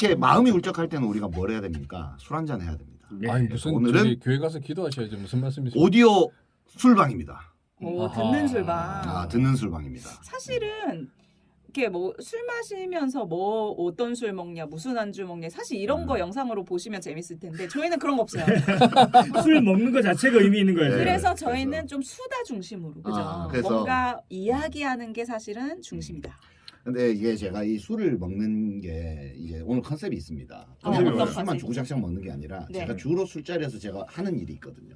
이렇게 마음이 울적할 때는 우리가 뭘 해야 됩니까? 술 한잔 해야 됩니다. 네. 아니 무슨 오늘은 저기 교회 가서 기도하셔야죠. 무슨 말씀이세요? 오디오 술방입니다. 오, 아하. 듣는 술방. 아, 듣는 술방입니다. 사실은 이렇게 뭐 술 마시면서 뭐 어떤 술 먹냐, 무슨 안주 먹냐, 사실 이런 거 영상으로 보시면 재밌을 텐데 저희는 그런 거 없어요. 술 먹는 거 자체가 의미 있는 거예요. 네. 그래서 그래서. 저희는 좀 수다 중심으로, 그죠? 그래서. 뭔가 이야기하는 게 사실은 중심이다. 근데 이게 제가 이 술을 먹는 게 이제 오늘 컨셉이 있습니다. 어떤 술만 컨셉이죠? 주구장창 먹는 게 아니라 네. 제가 주로 술자리에서 제가 하는 일이 있거든요.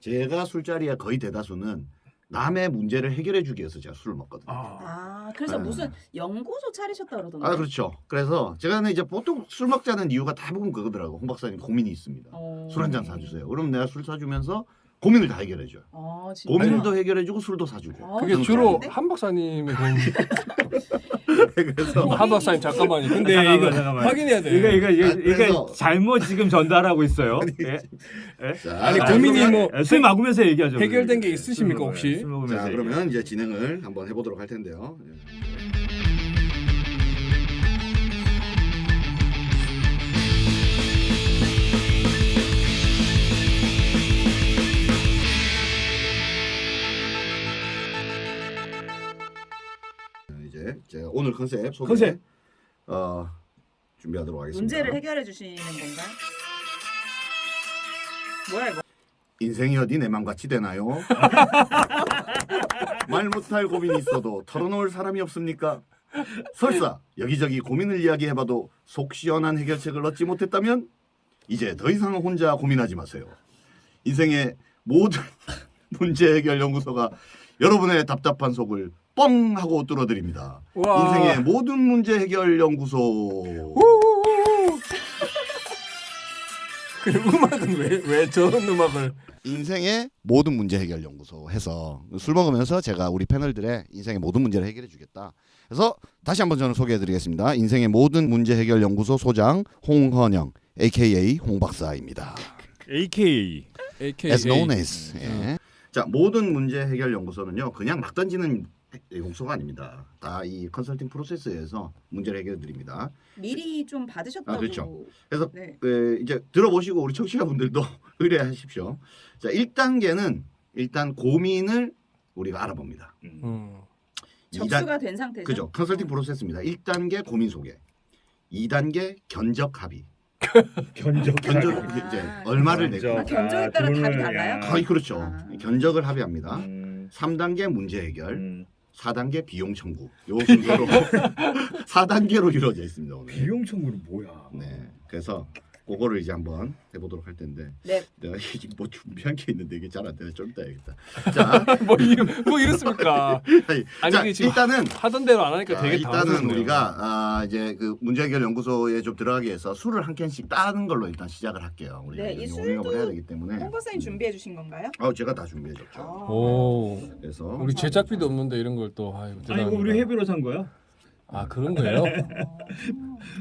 제가 술자리의 거의 대다수는 남의 문제를 해결해 주기 위해서 제가 술을 먹거든요. 아, 그래서 네. 무슨 연구소 차리셨다 그러던데. 아 그렇죠. 그래서 제가는 이제 보통 술 먹자는 이유가 대부분 그거더라고. 홍 박사님 고민이 있습니다. 술 한 잔 사주세요. 그럼 내가 술 사주면서 고민을 다 해결해줘요. 아, 진짜. 고민도 해결해주고 술도 사주고. 아, 그게 너무 주로 좋은데? 한 박사님의 그래서 한 박사님 잠깐만요. 근데 잠깐만. 확인해야 돼요. 아, 그래서- 이거 잘못 지금 전달하고 있어요. 예? 자, 아니, 자, 고민이 그러면- 뭐 술 먹으면서 얘기하죠. 해결된 게 있으십니까, 술 혹시? 술 먹으면서 자 얘기해요. 그러면 이제 진행을 한번 해보도록 할 텐데요. 이제 제가 오늘 컨셉 소개 컨셉. 준비하도록 하겠습니다. 문제를 해결해 주시는 건가요? 뭐야 이거? 인생이 어디 내 맘같이 되나요? 말 못할 고민이 있어도 털어놓을 사람이 없습니까? 설사 여기저기 고민을 이야기해봐도 속 시원한 해결책을 얻지 못했다면 이제 더 이상 혼자 고민하지 마세요. 인생의 모든 문제 해결 연구소가 여러분의 답답한 속을 뻥 하고 뚫어드립니다. 와. 인생의 모든 문제 해결 연구소. 그 음악은 왜 저런 음악을? 인생의 모든 문제 해결 연구소 해서 술 먹으면서 제가 우리 패널들의 인생의 모든 문제를 해결해 주겠다. 그래서 다시 한번 저는 소개해 드리겠습니다. 인생의 모든 문제 해결 연구소 소장 홍헌영 AKA 홍 박사입니다. AKA AKA As known as. 예. 자, 모든 문제 해결 연구소는요. 그냥 막 던지는 연구소가 아닙니다. 다 이 컨설팅 프로세스에서 문제를 해결해 드립니다. 미리 좀 받으셨다고. 아, 그렇죠. 그래서 네. 이제 들어보시고 우리 청취자분들도 의뢰하십시오. 자, 1단계는 일단 고민을 우리가 알아봅니다. 접수가 된 상태죠. 그죠. 컨설팅 프로세스입니다. 1단계 고민 소개. 2단계 견적 합의. 견적 견적 이제 얼마를 내고. 아, 견적에 따라 답이 달라요? 거의 그렇죠. 아. 견적을 합의합니다. 음, 3단계 문제 해결. 음. 4단계 비용 청구. 요 순서로 4단계로 이루어져 있습니다. 오늘. 비용 청구는 뭐야? 네. 그래서 그거를 이제 한번 해보도록 할 텐데 네. 내가 이게 뭐 준비한 게 있는데 이게 잘 안 되네. 좀 이따 해야겠다. 자, 뭐 이렇습니까? 아니, 자 이게 지금 일단은 하던 대로 안 하니까 되게 일단은 당황스럽네요. 우리가 이제 그 문제 해결 연구소에 좀 들어가기 위해서 술을 한 캔씩 따는 걸로 일단 시작을 할게요. 우리 네, 이 용역을 술도 해야 되기 때문에. 홍 박사님 준비해 주신 건가요? 제가 다 준비해줬죠. 아. 오, 그래서 우리 제작비도 없는데 이런 걸 또 아이고 아니 대단합니다. 이거 우리 회비로 산 거야? 아 그런 거예요?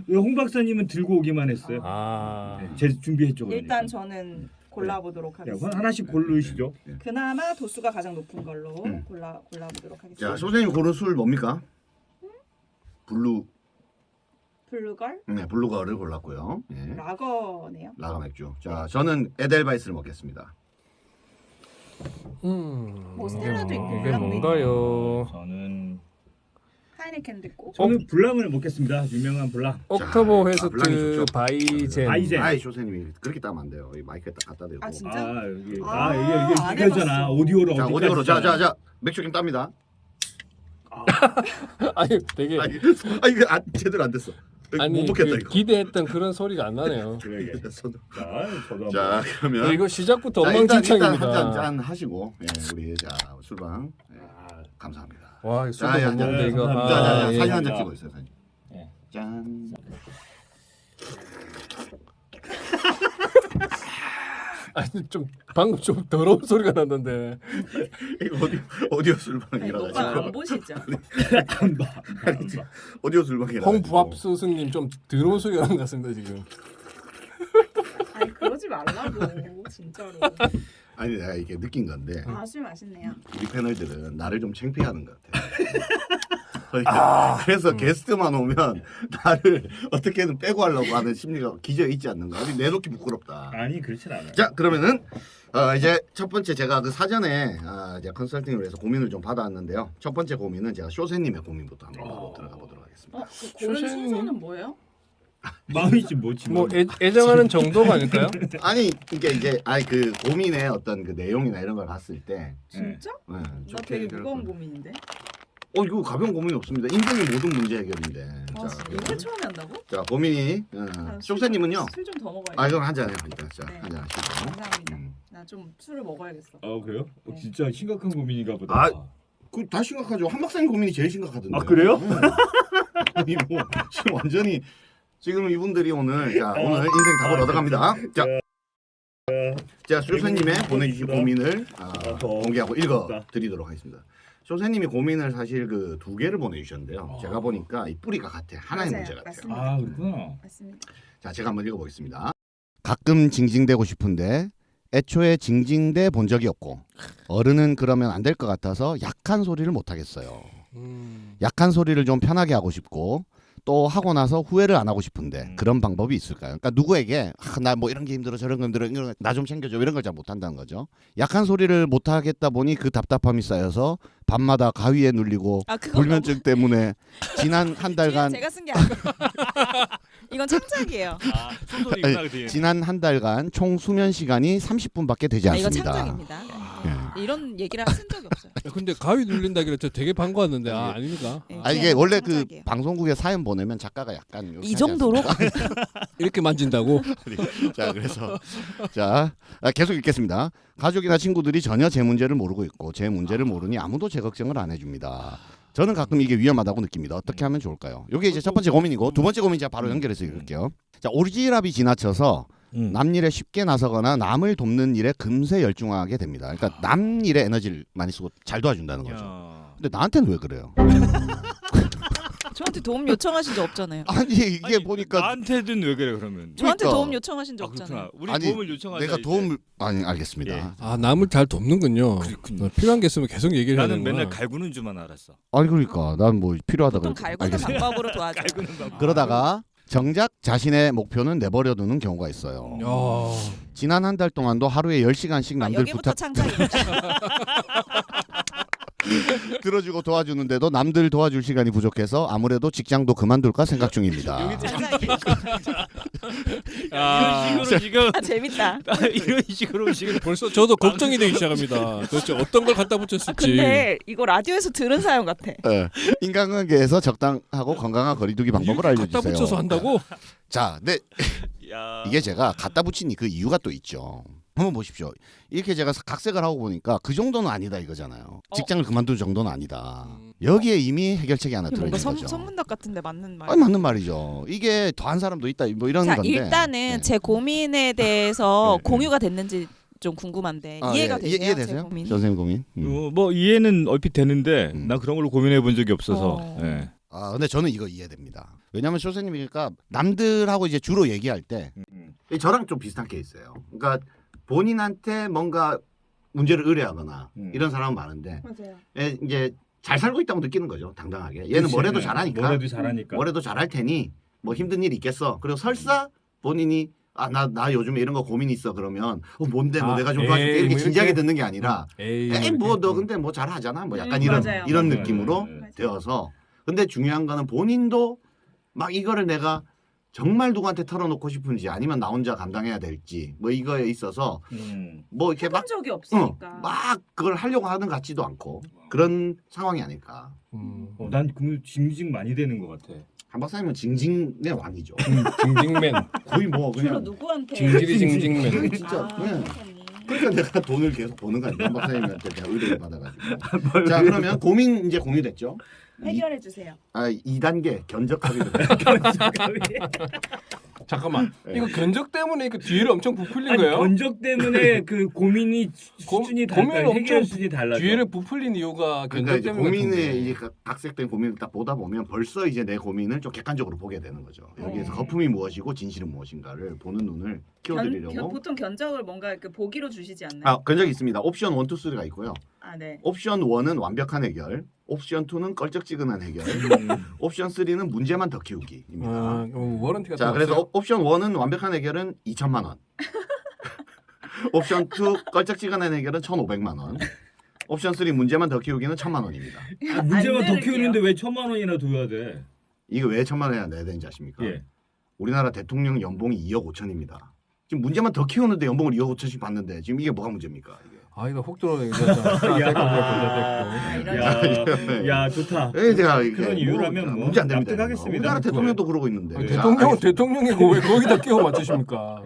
왜 홍 박사님은 들고 오기만 했어요. 아 네, 제 준비했죠. 그러니까. 일단 저는 골라보도록 야, 하겠습니다. 하나씩 고르시죠. 그나마 도수가 가장 높은 걸로 골라보도록 자, 하겠습니다. 소장님 고른 술 뭡니까? 블루걸 네, 블루거를 골랐고요. 예. 라거네요. 라가 맥주. 자, 저는 에델바이스를 먹겠습니다. 뭐 스텔라도 있고 이게 블랑도 뭔가요? 저는 하이네켄도 있고. 저는 블랑을 먹겠습니다. 유명한 블랑. 옥토버 자, 블랑이 웨스트 좋죠. 바이젠. 바이젠. 아이 조세님이 그렇게 따면 안 돼요. 이 마이크에 딱 갖다 대고. 아, 진짜? 아 여기 아, 이게 안 이거잖아. 해봤어. 오디오로 자, 어디까지 오디오로 있잖아. 자 맥주 좀 땁니다. 아니 되게 이거 제대로 안 됐어. 못 먹겠다 그 이거. 기대했던 그런 소리가 안 나네요. 그러게. 손- 자, 저도 한번. 자, 그러면 이거 시작부터 자, 일단 엉망진창입니다. 한잔 하시고 우리 자 술방 감사합니다. 와 이거 술도 자, 못 먹는데 자, 이거. 감사합니다. 아, 예. 사진 한 장 예. 찍고 있어요. 사진. 예. 짠. 아니 좀 방금 좀 더러운 소리가 났는데. 이거 오디오 아니, 술방이라 오빠 가지고 안 보시죠? 안 봐. 오디오 술방이라. 홍부합 스승님 좀 더러운 소리가 나는 것 같습니다 지금. 아니 그러지 말라고 진짜로. 아니 내가 이게 느낀 건데 아, 술 맛있네요. 우리 패널들은 나를 좀 창피해하는 것 같아. 그래서 게스트만 오면 나를 어떻게든 빼고 하려고 하는 심리가 기저에 있지 않는가. 아니, 내놓기 부끄럽다. 아니 그렇진 않아요. 자, 그러면은 이제 첫 번째 제가 그 사전에 이제 컨설팅을 해서 고민을 좀 받아왔는데요. 첫 번째 고민은 제가 쇼세님의 고민부터 한번 들어가 보도록 하겠습니다. 그 고른 순서는 뭐예요? 마음이지 뭐지. 뭐 애정하는 정도가 아닐까요? 아니 이게 이제 그 고민의 어떤 그 내용이나 이런 걸 봤을 때, 진짜? 네, 나 좋게 되게 해결할 무거운 거. 고민인데. 이거 가벼운 고민이 없습니다. 인생의 모든 문제 해결인데. 아, 이걸 처음에 한다고? 자 고민이 쇼세님은요? 술 좀 더 먹어야겠다. 이건 한 잔해요. 일단 자, 네. 한 잔 하시고. 감사합니다. 음. 나 좀 술을 먹어야겠어. 그래요? 네. 진짜 심각한 고민인가 보다. 다 심각하죠. 한 박사님 고민이 제일 심각하던데. 아, 그래요? 네. 아니 뭐 지금 완전히 지금 이분들이 오늘 오늘 인생 답을 얻어갑니다. 자 쇼세님의 보내주신 고민을 공개하고 읽어드리도록 하겠습니다. 쇼세님이 고민을 사실 그 두 개를 보내주셨는데요. 제가 보니까 이 뿌리가 같아. 하나의 맞아요. 문제 같아요. 맞습니다. 그렇구나. 맞습니다. 자 제가 한번 읽어보겠습니다. 가끔 징징대고 싶은데 애초에 징징대 본 적이 없고 어른은 그러면 안 될 것 같아서 약한 소리를 못 하겠어요. 약한 소리를 좀 편하게 하고 싶고 또 하고 나서 후회를 안 하고 싶은데 그런 방법이 있을까요? 그러니까 누구에게 나 뭐 이런 게 힘들어 저런 게 힘들어 나 좀 챙겨줘 이런 걸 잘 못한다는 거죠. 약한 소리를 못 하겠다 보니 그 답답함이 쌓여서 밤마다 가위에 눌리고 불면증 때문에 지난 한 달간 제가 쓴 게 아니고 이건 창작이에요. 지난 한 달간 총 수면 시간이 30분밖에 되지 이건 않습니다. 창작입니다. 이런 얘기를 쓴 적이 없어요. 근데 가위 눌린다길래 저 되게 반가웠는데 아닙니까? 네, 이게 원래 창작이에요. 그 방송국에 사연 보내면 작가가 약간 이렇게 이 하지 정도로? 이렇게 만진다고? 자 그래서 계속 읽겠습니다. 가족이나 친구들이 전혀 제 문제를 모르고 있고 제 문제를 모르니 아무도 제 걱정을 안 해줍니다. 저는 가끔 이게 위험하다고 느낍니다. 어떻게 하면 좋을까요? 이게 이제 첫 번째 고민이고 두 번째 고민 제가 바로 연결해서 읽을게요. 자 오리지랖이 지나쳐서 남 일에 쉽게 나서거나 남을 돕는 일에 금세 열중하게 됩니다. 그러니까 남 일에 에너지를 많이 쓰고 잘 도와준다는 거죠. 근데 나한테는 왜 그래요? 저한테 도움 요청하신 적 없잖아요. 아니 이게 보니까 나한테는 왜 그래 그러면? 저한테 그러니까. 도움 요청하신 적 없잖아요. 우리 아니, 도움을 요청하자. 내가 이제. 도움을 알겠습니다. 예. 남을 잘 돕는군요. 그렇군요. 필요한 게 있으면 계속 얘기를 해야 나는 되는구나. 맨날 갈구는 줄만 알았어. 아니 그러니까 난 뭐 필요하다고 보통 갈구는 방법으로 도와줘. 갈구는 방법. 그러다가 정작 자신의 목표는 내버려두는 경우가 있어요. 야. 지난 한 달 동안도 하루에 10시간씩 남들 여기부터 부탁 창작이에요. 들어주고 도와주는데도 남들 도와줄 시간이 부족해서 아무래도 직장도 그만둘까 생각 중입니다. 창작이에요. 이런 식으로 지금 재밌다. 이런 식으로 지금 벌써 저도 걱정이 되기 시작합니다. 도대체 어떤 걸 갖다 붙였을지. 근데 이거 라디오에서 들은 사연 같아. 인간관계에서 적당하고 건강한 거리두기 방법을 갖다 알려주세요. 붙여서 한다고? 자, 근데 야. 이게 제가 갖다 붙인 그 이유가 또 있죠. 한번 보십시오. 이렇게 제가 각색을 하고 보니까 그 정도는 아니다 이거잖아요. 직장을 그만둘 정도는 아니다. 여기에 이미 해결책이 하나 뭔가 들어있는 거죠. 선문답 같은데 맞는 말. 아니, 맞는 말이죠. 이게 더한 사람도 있다 뭐 이런 자, 건데. 일단은 네. 제 고민에 대해서 네, 공유가 됐는지 좀 궁금한데 이해가 되세요? 제 이해되세요? 고민? 선생님 고민? 뭐 이해는 얼핏 되는데 음. 난 그런 걸로 고민해 본 적이 없어서. 어. 예. 근데 저는 이거 이해됩니다. 왜냐하면 쇼세님이니까 남들하고 이제 주로 얘기할 때 저랑 좀 비슷한 케이스예요. 그러니까 본인한테 뭔가 문제를 의뢰하거나 이런 사람은 많은데 맞아요. 이제 잘 살고 있다고 느끼는 거죠. 당당하게. 얘는 뭐래도 잘하니까. 뭐래도 잘하니까. 뭐래도 잘할 테니 뭐 힘든 일 있겠어. 그리고 설사 본인이 나 요즘에 이런 거 고민 있어 그러면 뭔데 뭐 내가 좀 도와줄게 이렇게 뭐 진지하게 이렇게? 듣는 게 아니라 에이 뭐 너 근데 뭐 잘하잖아 뭐 약간 이런 맞아요. 이런 맞아요. 느낌으로 맞아요. 되어서 근데 중요한 거는 본인도 막 이거를 내가 정말 누구한테 털어놓고 싶은지 아니면 나 혼자 감당해야 될지 뭐 이거에 있어서 뭐 이렇게 해본 적이 없으니까. 막 그걸 하려고 하는 것 같지도 않고 그런 상황이 아닐까. 난 그러면 징징 많이 되는 것 같아. 한 박사님은 징징의 왕이죠. 징징맨. 거의 뭐 주로 그냥 누구한테? 징질이 징징맨. 진짜. 아, 네. 선생님. 그러니까 내가 돈을 계속 버는 거 아니야. 한 박사님한테 내가 의뢰를 받아가지고. 자 그러면 고민 이제 공유됐죠. 해결해 주세요. 2단계 견적하게 잠깐만. 네. 이거 견적 때문에 그 뒤를 엄청 부풀린 아니, 거예요? 견적 때문에 그 고민이 수준이 고민이 달라. 해결 엄청 수준이 달라. 뒤를 부풀린 이유가 그러니까 견적 이제 때문에 고민의 같은데. 이제 각색된 고민을 딱 보다 보면 벌써 이제 내 고민을 좀 객관적으로 보게 되는 거죠. 여기에서 거품이 무엇이고 진실은 무엇인가를 보는 눈을 키워드리려고. 보통 견적을 뭔가 그 보기로 주시지 않나요? 아, 견적이 있습니다. 옵션 1, 2, 3가 있고요. 아, 네. 옵션 1은 완벽한 해결, 옵션 2는 껄쩍지근한 해결, 옵션 3는 문제만 더 키우기입니다. 아, 워런티가 자, 또 그래서 없어요? 옵션 1은 완벽한 해결은 2천만 원. 옵션 2 껄쩍지근한 해결은 1,500만 원. 옵션 3 문제만 더 키우기는 1,000만 원입니다. 아, 문제만 더 들을게요. 키우는데 왜 1,000만 원이나 둬야 돼? 이게 왜 1,000만 원이나 내야 되는지 아십니까? 예. 우리나라 대통령 연봉이 2억 5천입니다. 지금 문제만 더 키우는데 연봉을 2억 5천씩 받는데 지금 이게 뭐가 문제입니까? 이게. 아 이거 훅 들어오네. 됐고. 아, 이런 야 좋다. 제가 이게 그런 이유라면 뭐 문제 안 됩니다. 납득하겠습니다. 우리나라 대통령도 그러고 있는데. 아니, 자, 대통령은 알겠습니다. 대통령이고 왜 거기다 끼워 맞추십니까?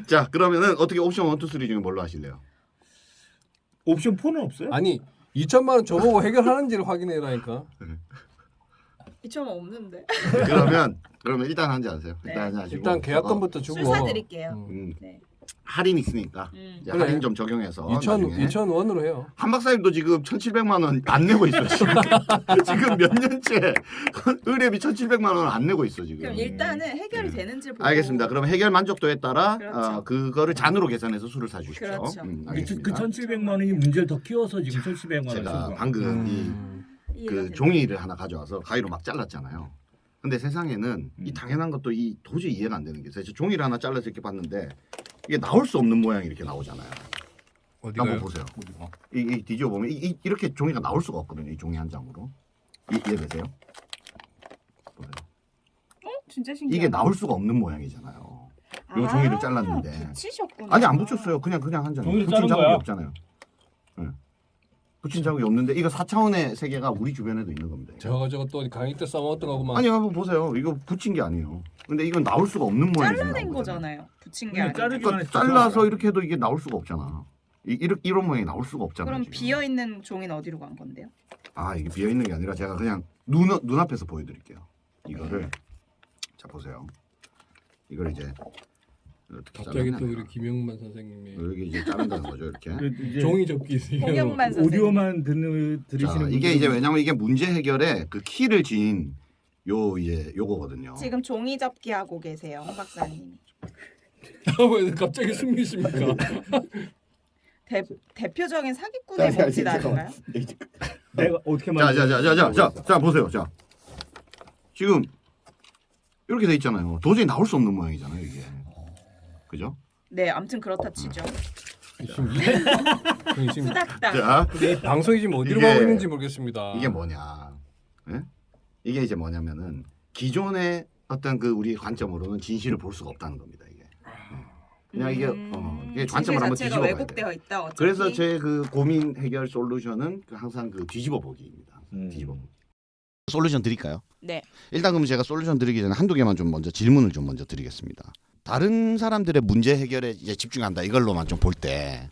자, 그러면은 어떻게 옵션 1, 2, 3 중에 뭘로 하실래요? 옵션 4는 없어요? 아니 2천만 원 줘보고 해결하는지를 확인해라니까. 2천만 없는데. 그러면 일단 한지 하세요. 네. 일단 한지 하시고. 일단 계약금부터 주고. 술 사드릴게요. 음. 네. 할인 있으니까 이제 그래. 할인 좀 적용해서 2,000원으로 해요. 한 박사님도 지금 1,700만 원 안 내고 있어 지금. 지금 몇 년째 의뢰비 1,700만 원 안 내고 있어 지금. 그럼 일단은 해결이 되는지 보고. 알겠습니다. 그럼 해결 만족도에 따라 그렇죠. 그거를 잔으로 계산해서 술을 사주십시오. 그렇죠. 알겠습니다. 그 1,700만 원이 문제를 더 키워서 지금 1,700만 원. 제가 방금 이해가 그 되네요. 종이를 하나 가져와서 가위로 막 잘랐잖아요. 근데 세상에는 이 당연한 것도 이 도저히 이해가 안 되는 게 있어요. 종이를 하나 잘라서 이렇게 봤는데 이게 나올 수 없는 모양이 이렇게 나오잖아요. 한번 보세요. 이 뒤집어 보면 이렇게 종이가 나올 수가 없거든요. 이 종이 한 장으로. 이해되세요? 보세요. 진짜 신기하다. 이게 나올 수가 없는 모양이잖아요. 요 종이를 잘랐는데. 붙이셨구나. 아니 안 붙였어요. 그냥 한 장. 종이를 붙인 자른 자국이 거야? 없잖아요. 네. 붙인 자국이 없는데 이거 4차원의 세계가 우리 주변에도 있는 겁니다. 저거 또 강의 때 써먹었던 거구만. 아니 한번 보세요. 이거 붙인 게 아니에요. 근데 이건 나올 수가 없는 모양이 지금 잘라낸 나온 거잖아요. 붙인 게 그냥 아니라. 자르기만 그러니까 했어. 잘라서 이렇게 해도 이게 나올 수가 없잖아. 이런 모양이 나올 수가 없잖아요. 그럼 지금. 비어 있는 종이는 어디로 간 건데요? 아 이게 비어 있는 게 아니라 제가 그냥 눈앞에서 보여드릴게요. 이거를 자 보세요. 이걸 이제 어떻게 갑자기 또 자르냐. 우리 김영만 선생님이 여기 이제 자른다는 거죠 이렇게. 이제 종이 접기 있으니까. 홍영만 선생님. 오디오만 자, 들으시는 이게 이제 분들은 왜냐면 이게 문제 해결에 그 키를 쥔 이제 요거거든요. 지금 종이 접기 하고 계세요, 홍 박사님. 왜 갑자기 숨기십니까? 대표적인 사기꾼의 멋지 아닌가요? 내가 어떻게 말해? 자 보세요. 자 지금 이렇게 돼 있잖아요. 도저히 나올 수 없는 모양이잖아요 이게. 그죠? 네, 아무튼 그렇다 치죠. 지금 후닥닥. 자 이 방송이 지금 어디로 이게- 가고 있는지 모르겠습니다. 이게 뭐냐? 예? 이게 이제 뭐냐면은 기존의 어떤 그 우리 관점으로는 진실을 볼 수가 없다는 겁니다 이게. 그냥 이게 이게 관점을 한번 자체가 뒤집어 봐야 돼요. 왜곡되어 있다. 어차피. 그래서 제 그 고민 해결 솔루션은 항상 그 뒤집어 보기입니다. 뒤집어 보기. 솔루션 드릴까요? 네. 일단 그럼 제가 솔루션 드리기 전에 한두 개만 좀 먼저 질문을 좀 먼저 드리겠습니다. 다른 사람들의 문제 해결에 이제 집중한다 이걸로만 좀 볼 때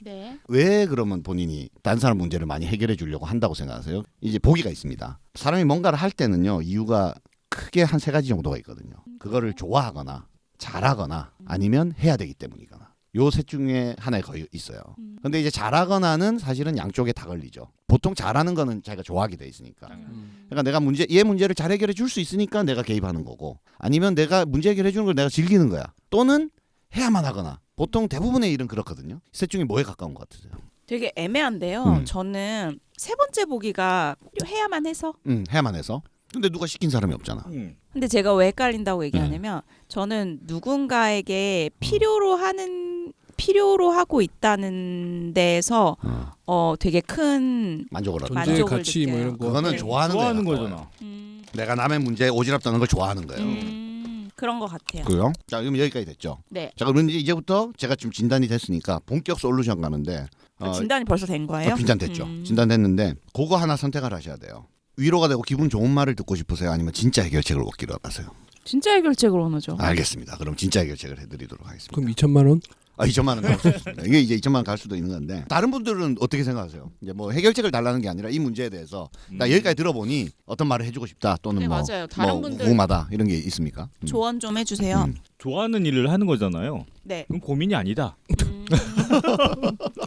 왜 네. 그러면 본인이 다른 사람 문제를 많이 해결해 주려고 한다고 생각하세요? 이제 보기가 있습니다. 사람이 뭔가를 할 때는요 이유가 크게 한 세 가지 정도가 있거든요. 그거를 좋아하거나 잘하거나 아니면 해야 되기 때문이거나 요 셋 중에 하나에 거의 있어요. 근데 이제 잘하거나는 사실은 양쪽에 다 걸리죠. 보통 잘하는 거는 자기가 좋아하게 돼 있으니까. 그러니까 내가 얘 문제를 잘 해결해 줄 수 있으니까 내가 개입하는 거고 아니면 내가 문제 해결해 주는 걸 내가 즐기는 거야. 또는 해야만 하거나 보통 대부분의 일은 그렇거든요. 셋 중에 뭐에 가까운 것 같으세요? 되게 애매한데요. 저는 세 번째 보기가 해야만 해서. 해야만 해서. 근데 누가 시킨 사람이 없잖아. 근데 제가 왜 헷갈린다고 얘기하냐면 저는 누군가에게 필요로 하고 있다는 데서 되게 큰 만족을 하죠. 존재의 만족을 가치 뭐 느껴요. 이런 거. 그거는 좋아하는 거잖아. 내가 남의 문제에 오지랖다는 걸 좋아하는 거예요. 그런 것 같아요. 그래요? 자, 그럼 여기까지 됐죠. 네. 자, 그럼 이제부터 제가 지금 진단이 됐으니까 본격 솔루션 가는데 진단이 벌써 된 거예요? 진단됐죠. 진단됐는데 그거 하나 선택을 하셔야 돼요. 위로가 되고 기분 좋은 말을 듣고 싶으세요? 아니면 진짜 해결책을 얻기로 하세요? 진짜 해결책을 원하죠. 알겠습니다. 그럼 진짜 해결책을 해드리도록 하겠습니다. 그럼 2천만 원? 2천만 원 갈 수 있습니다. 이게 이제 2천만 원 갈 수도 있는 건데 다른 분들은 어떻게 생각하세요? 이제 뭐 해결책을 달라는 게 아니라 이 문제에 대해서 나 여기까지 들어보니 어떤 말을 해주고 싶다 또는 네, 뭐, 맞아요. 다른 뭐 분들- 궁금하다 이런 게 있습니까? 조언 좀 해주세요. 음. 좋아하는 일을 하는 거잖아요. 네. 그럼 고민이 아니다.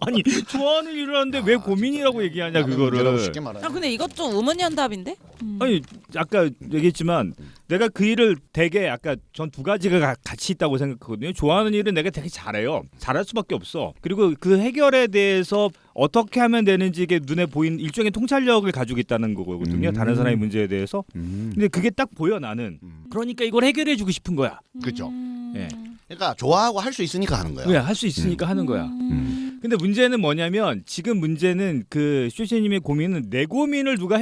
아니 좋아하는 일을 하는데 왜 고민이라고 얘기하냐 그거를. 쉽게 말하면. 아 근데 이것 좀 의문연답인데? 아니 아까 얘기했지만 내가 그 일을 되게 아까 전 두 가지가 같이 있다고 생각하거든요. 좋아하는 일은 내가 되게 잘해요. 잘할 수밖에 없어. 그리고 그 해결에 대해서 어떻게 하면 되는지 이게 눈에 보이는 일종의 통찰력을 가지고 있다는 거거든요. 다른 사람의 문제에 대해서. 근데 그게 딱 보여 나는. 그러니까 이걸 해결해주고 싶은 거야. 그렇죠. 예. 그러니까 좋아하고 할 수 있으니까 하는 거야. 왜 할 수 있으니까 하는 거야. 근데 문제는 뭐냐면 지금 문제는 그 쇼시님의 고민은 내 고민을 누가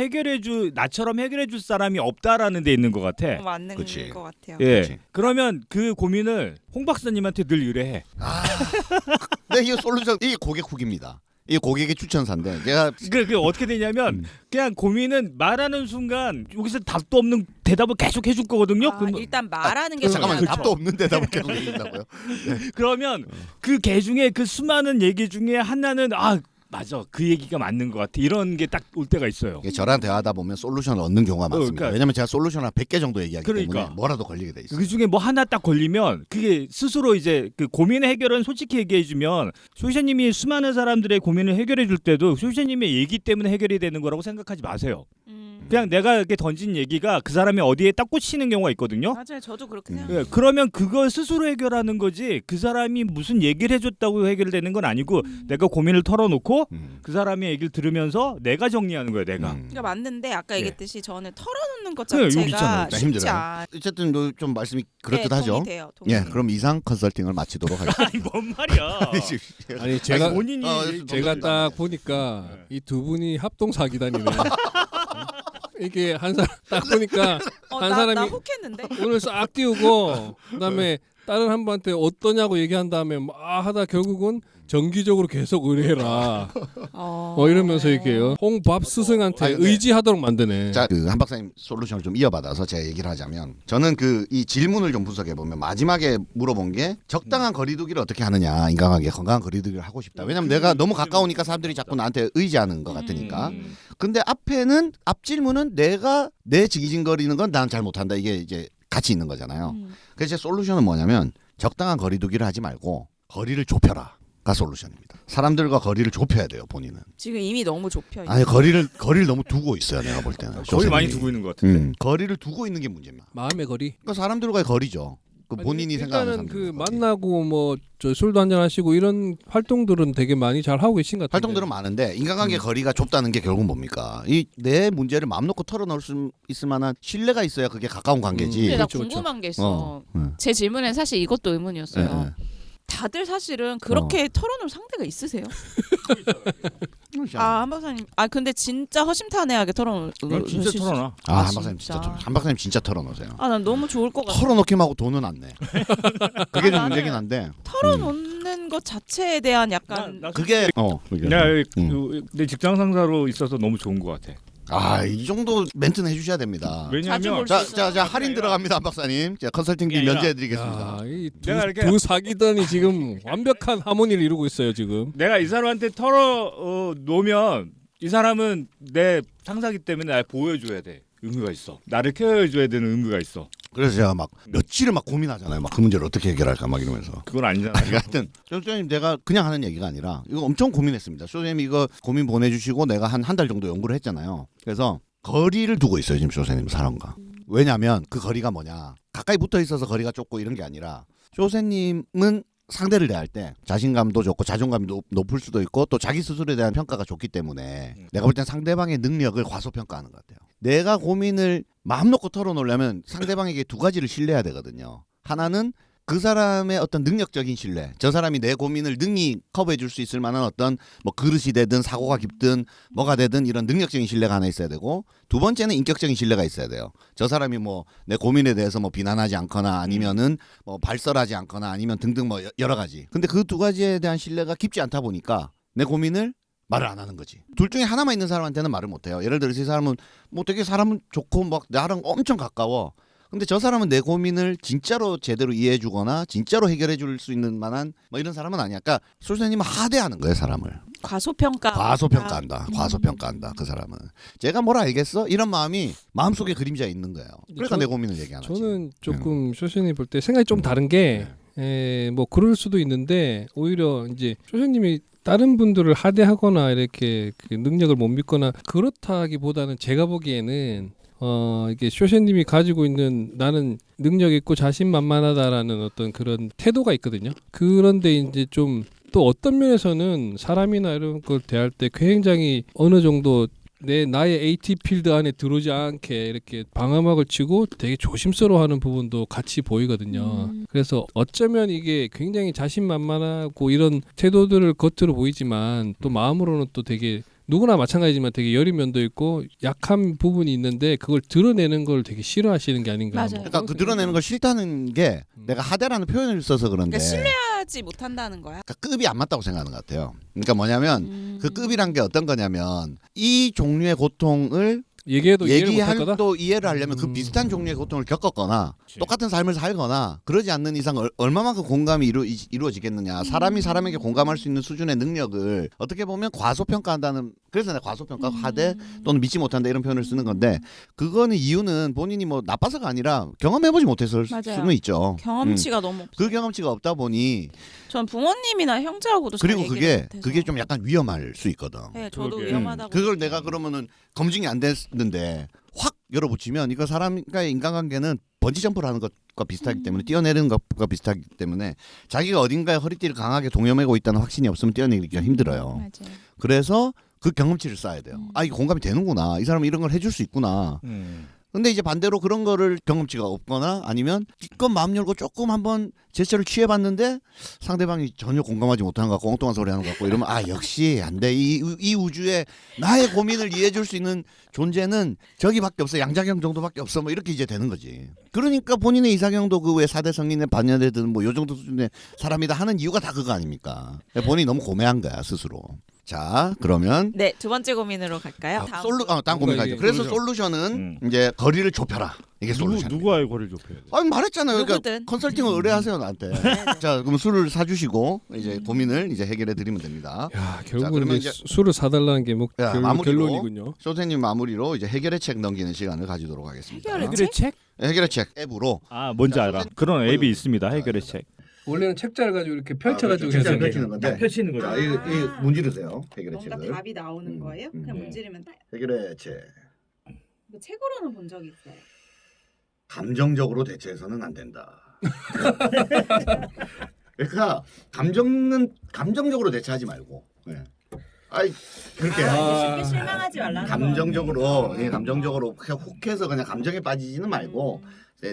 나처럼 해결해줄 사람이 없다라는 데 있는 것 같아. 맞는 그치. 것 같아요. 예. 그치. 그러면 그 고민을 홍 박사님한테 늘 의뢰해. 네, 이거 솔루션 이게 고객 후기입니다. 이게 고객의 추천사인데 제가 그게 어떻게 되냐면 그냥 고민은 말하는 순간 여기서 답도 없는 대답을 계속 해줄 거거든요. 아, 일단 말하는 게 잠깐만 중요하죠. 답도 없는 대답을 계속 해준다고요? 그러면 그 개 중에 그 수많은 얘기 중에 하나는 맞아 그 얘기가 맞는 것 같아 이런 게 딱 올 때가 있어요. 이게 저랑 대화하다 보면 솔루션을 얻는 경우가 많습니다. 그러니까. 왜냐면 제가 솔루션을 한 100개 정도 얘기하기 그러니까. 때문에 뭐라도 걸리게 돼 있어요. 그 중에 뭐 하나 딱 걸리면 그게 스스로 이제 그 고민의 해결은 솔직히 얘기해주면 소시님이 수많은 사람들의 고민을 해결해줄 때도 소시님의 얘기 때문에 해결이 되는 거라고 생각하지 마세요. 그냥 내가 이렇게 던진 얘기가 그 사람이 어디에 딱 꽂히는 경우가 있거든요. 맞아요. 저도 그렇게 생각해요. 예, 그러면 그걸 스스로 해결하는 거지 그 사람이 무슨 얘기를 해줬다고 해결되는 건 아니고 내가 고민을 털어놓고 그 사람의 얘기를 들으면서 내가 정리하는 거야 내가. 그러니까 맞는데 아까 예. 얘기했듯이 저는 털어놓는 것 그래, 여기 자체가 있잖아요. 쉽지 힘들어요. 않아요. 어쨌든 좀 말씀이 네, 그럴듯하죠. 동의돼요. 예, 그럼 이상 컨설팅을 마치도록 하겠습니다. 아니 뭔 말이야. 아니 제가 본인이 제가 딱 보니까 이 두 분이 합동 사기단이네. 이게 한 사람 딱 보니까 한 나 사람이 혹했는데. 오늘 싹 띄우고 그다음에 다른 한 분한테 어떠냐고 얘기한 다음에 막 하다 결국은 정기적으로 계속 의뢰해라. 이러면서 얘기해요. 홍밥 스승한테 아니, 근데- 의지하도록 만드네. 자, 그 한 박사님 솔루션을 좀 이어받아서 제가 얘기를 하자면 저는 그 이 질문을 좀 분석해 보면 마지막에 물어본 게 적당한 거리두기를 어떻게 하느냐, 인간관계 건강한 거리두기를 하고 싶다. 왜냐면 내가 너무 가까우니까 사람들이 자꾸 나한테 의지하는 것 같으니까. 근데 앞에는 앞 질문은 내가 내 지기진거리는 건 난 잘 못한다. 이게 이제 같이 있는 거잖아요. 그래서 제 솔루션은 뭐냐면 적당한 거리두기를 하지 말고 거리를 좁혀라가 솔루션입니다. 사람들과 거리를 좁혀야 돼요, 본인은. 지금 이미 너무 좁혀. 아니 거리를 너무 두고 있어요, 내가 볼 때는. 거의 많이 두고 있는 것 같은데. 거리를 두고 있는 게 문제입니다. 마음의 거리. 그러니까 사람들과의 거리죠. 그 본인이 생각하는 일단은 그 사람들과 거리. 만나고 뭐 저 술도 한잔 하시고 이런 활동들은 되게 많이 잘 하고 계신 것 같아요. 활동들은 많은데 인간관계 거리가 좁다는 게 결국은 뭡니까? 이 내 문제를 마음 놓고 털어놓을 수 있을 만한 신뢰가 있어야 그게 가까운 관계지. 근데 나 그렇죠, 궁금한 게 있어. 어. 제 질문엔 사실 이것도 예, 의문이었어요. 예. 다들 사실은 그렇게 털어놓을 상대가 있으세요? 그렇죠. 한 박사님. 근데 진짜 허심탄회하게 털어놓을. 진짜 털어놔. 한 박사님 한 박사님 진짜 털어놓으세요. 난 너무 좋을 것 같아. 털어놓기만 하고 돈은 안 내. 그게 좀 나는 문제긴 한데. 털어놓는 것 자체에 대한 약간 그게 내 직장 상사로 있어서 너무 좋은 것 같아. 이 정도 멘트는 해주셔야 됩니다. 왜냐하면 볼 수 있어요. 자 할인 들어갑니다, 한 박사님. 제가 컨설팅비 아니라- 면제해드리겠습니다. 내가 이렇게- 두 사기단이 지금 완벽한 하모니를 이루고 있어요 지금. 내가 이 사람한테 놓으면 이 사람은 내 상사기 때문에 날 보여줘야 돼. 의무가 있어. 나를 케어해줘야 되는 의무가 있어. 그래서 제가 막 며칠을 막 고민하잖아요. 막 그 문제를 어떻게 해결할까 막 이러면서. 그건 아니잖아. 하여튼 소장님 내가 그냥 하는 얘기가 아니라 이거 엄청 고민했습니다. 소장님 이거 고민 보내주시고 내가 한 달 정도 연구를 했잖아요. 그래서 거리를 두고 있어요 지금 소장님 사람과. 왜냐하면 그 거리가 뭐냐, 가까이 붙어 있어서 거리가 좁고 이런 게 아니라 쇼세님은 상대를 대할 때 자신감도 좋고 자존감이 높을 수도 있고 또 자기 스스로에 대한 평가가 좋기 때문에 내가 볼 땐 상대방의 능력을 과소평가하는 것 같아요. 내가 고민을 마음 놓고 털어놓으려면 상대방에게 두 가지를 신뢰해야 되거든요. 하나는 그 사람의 어떤 능력적인 신뢰, 저 사람이 내 고민을 능히 커버해 줄 수 있을 만한 어떤 뭐 그릇이 되든 사고가 깊든 뭐가 되든 이런 능력적인 신뢰가 하나 있어야 되고, 두 번째는 인격적인 신뢰가 있어야 돼요. 저 사람이 뭐 내 고민에 대해서 뭐 비난하지 않거나 아니면은 뭐 발설하지 않거나 아니면 등등 뭐 여러 가지. 근데 그 두 가지에 대한 신뢰가 깊지 않다 보니까 내 고민을 말을 안 하는 거지. 둘 중에 하나만 있는 사람한테는 말을 못 해요. 예를 들어서 이 사람은 뭐 되게 사람은 좋고 막 나랑 엄청 가까워. 근데 저 사람은 내 고민을 진짜로 제대로 이해해 주거나 진짜로 해결해 줄 수 있는 만한 뭐 이런 사람은 아니야. 그러니까 술사님은 하대하는 거예요, 사람을. 과소평가한다. 과소평가한다. 그 사람은. 제가 뭘 알겠어? 이런 마음이 마음속에 그림자에 있는 거예요. 그러니까 내 고민을 얘기하는 거지. 저는 조금 쇼신이 볼 때 생각이 좀 다른 게 뭐 그럴 수도 있는데 오히려 이제 쇼셰님이 다른 분들을 하대하거나 이렇게 그 능력을 못 믿거나 그렇다기보다는 제가 보기에는 이게 쇼셰님이 가지고 있는 나는 능력 있고 자신만만하다라는 어떤 그런 태도가 있거든요. 그런데 이제 좀 또 어떤 면에서는 사람이나 이런 걸 대할 때 굉장히 어느 정도 나의 AT 필드 안에 들어오지 않게 이렇게 방어막을 치고 되게 조심스러워하는 부분도 같이 보이거든요. 그래서 어쩌면 이게 굉장히 자신만만하고 이런 태도들을 겉으로 보이지만 또 마음으로는 또 되게 누구나 마찬가지지만 되게 여린 면도 있고 약한 부분이 있는데 그걸 드러내는 걸 되게 싫어하시는 게 아닌가. 맞아요. 네. 그러니까 그 드러내는 걸 싫다는 게 내가 하대라는 표현을 써서 그런데 그러니까 신뢰하지 못한다는 거야. 그러니까 급이 안 맞다고 생각하는 것 같아요. 그러니까 뭐냐면 그 급이란 게 어떤 거냐면 이 종류의 고통을 얘기해도 이해를 못할 거다. 또 이해를 하려면 그 비슷한 종류의 고통을 겪었거나 똑같은 삶을 살거나 그러지 않는 이상 얼마만큼 공감이 이루어지겠느냐. 사람이 사람에게 공감할 수 있는 수준의 능력을 어떻게 보면 과소평가한다는, 그래서 내가 과소평가, 하대 또는 믿지 못한다 이런 표현을 쓰는 건데 그거는 이유는 본인이 뭐 나빠서가 아니라 경험해보지 못해서 맞아요. 수는 있죠. 경험치가 너무 없어. 그 경험치가 없다 보니 전 부모님이나 형제하고도 잘 그리고 얘기를 못해서. 그게 좀 약간 위험할 수 있거든. 네, 저도 그러게. 위험하다고. 그걸 내가 그러면은 검증이 안 됐는데 확 열어붙이면 이거 사람과의 인간관계는 번지 점프를 하는 것과 비슷하기 때문에 뛰어내리는 것과 비슷하기 때문에 자기가 어딘가에 허리띠를 강하게 동여매고 있다는 확신이 없으면 뛰어내리기가 힘들어요. 맞아요. 그래서 그 경험치를 쌓아야 돼요. 아 이거 공감이 되는구나. 이 사람은 이런 걸 해줄 수 있구나. 근데 이제 반대로 그런 거를 경험치가 없거나 아니면 기껏 마음 열고 조금 한번 제스처를 취해봤는데 상대방이 전혀 공감하지 못하는 것 같고 엉뚱한 소리 하는 것 같고 이러면 아 역시 안 돼. 이 우주에 나의 고민을 이해해줄 수 있는 존재는 저기밖에 없어. 양자경 정도밖에 없어. 뭐 이렇게 이제 되는 거지. 그러니까 본인의 이상형도 그 왜 4대 성인의 반년에든 뭐 요 정도 수준의 사람이다 하는 이유가 다 그거 아닙니까? 본인이 너무 고매한 거야 스스로. 자 그러면 네, 두 번째 고민으로 갈까요? 다음. 다음 고민 가죠. 이게 그래서 그러죠. 솔루션은 이제 거리를 좁혀라. 이게 솔루션. 누구와의 거리를 좁혀야 돼? 아니 말했잖아요. 그러니까 누구든. 컨설팅을 의뢰하세요 나한테. 자 그럼 술을 사주시고 이제 고민을 이제 해결해 드리면 됩니다. 야 결국은 그러면 이제 이제- 술을 사달라는 게 뭐 야, 마무리로. 결론이군요. 쇼세님 마무리로 이제 해결의 책 넘기는 시간을 가지도록 하겠습니다. 해결의 해결의 책? 해결의 책 앱으로. 아 뭔지 자, 알아. 선생님- 그런 앱이 있습니다. 해결의 책. 원래는 책자를 가지고 이렇게 펼쳐가지고 해서 펼치는 건데. 펼치는 거죠. 자, 이 문지르세요. 해결의 뭔가 책을. 답이 나오는 거예요? 그냥 네. 문지르면 딱. 해결의 책. 이거 책으로는 본 적이 있어요. 감정적으로 대처해서는 안 된다. 그러니까 감정적으로 대처하지 말고. 네. 아이 그렇게 쉽게 실망하지 말라는 감정적으로 감정적으로 그냥 훅해서 그냥 감정에 빠지지는 말고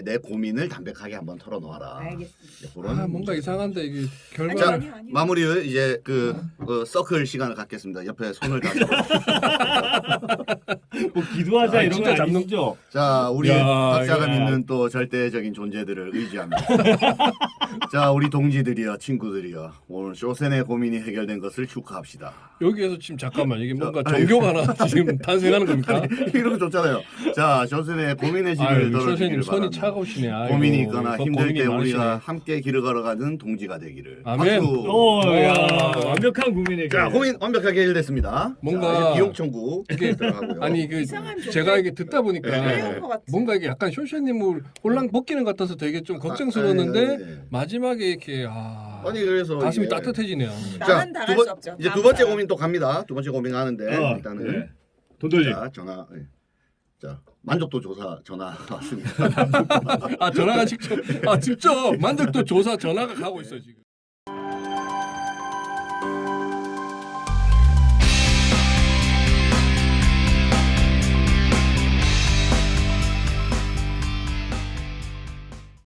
내 고민을 담백하게 한번 털어놓아라. 알겠습니다. 그런 아 뭔가 이상한데 이게 자, 결과는 아니. 마무리 이제 그 서클 시간을 갖겠습니다. 옆에 손을 잡고. 뭐 기도하자 아, 이런 진짜 거 잡는- 아니죠? 자, 우리 야, 각자가 야. 믿는 또 절대적인 존재들을 의지합니다. 자, 우리 동지들이여, 친구들이여, 오늘 쇼센의 고민이 해결된 것을 축하합시다. 여기에서 지금 잠깐만 이게 뭔가 종교가 하나 지금 탄생하는 겁니까? 이런 거 좋잖아요. 자, 쇼센의 고민의 집을 아유 덜어주기를 선생님 손이 바랍니다. 차가우시네. 아이고, 고민이 있거나 그 힘들 고민이 때 많으시네. 우리가 함께 길을 걸어가는 동지가 되기를. 아멘. 박수. 오야 완벽한 고민의 자, 고민 완벽하게 해결됐습니다. 뭔가 자, 이제 기록 청구 이게 들어가고요. 아니 그 이상한 제가 이게 듣다 보니까 네. 것 같아. 뭔가 이게 약간 쇼쇼님을 홀랑 벗기는 것 같아서 되게 좀 걱정스러웠는데 네. 마지막에 이렇게 아니 그래서 가슴이 이게- 따뜻해지네요. 나만 당할 수 없죠. 이제 두 다음 번째 사람. 고민 또 갑니다. 두 번째 고민 하는데 일단은 네. 돈 돌림. 자 전화. 자 만족도 조사 전화 왔습니다. 아 전화가 직접 만족도 조사 전화가 가고 있어 지금.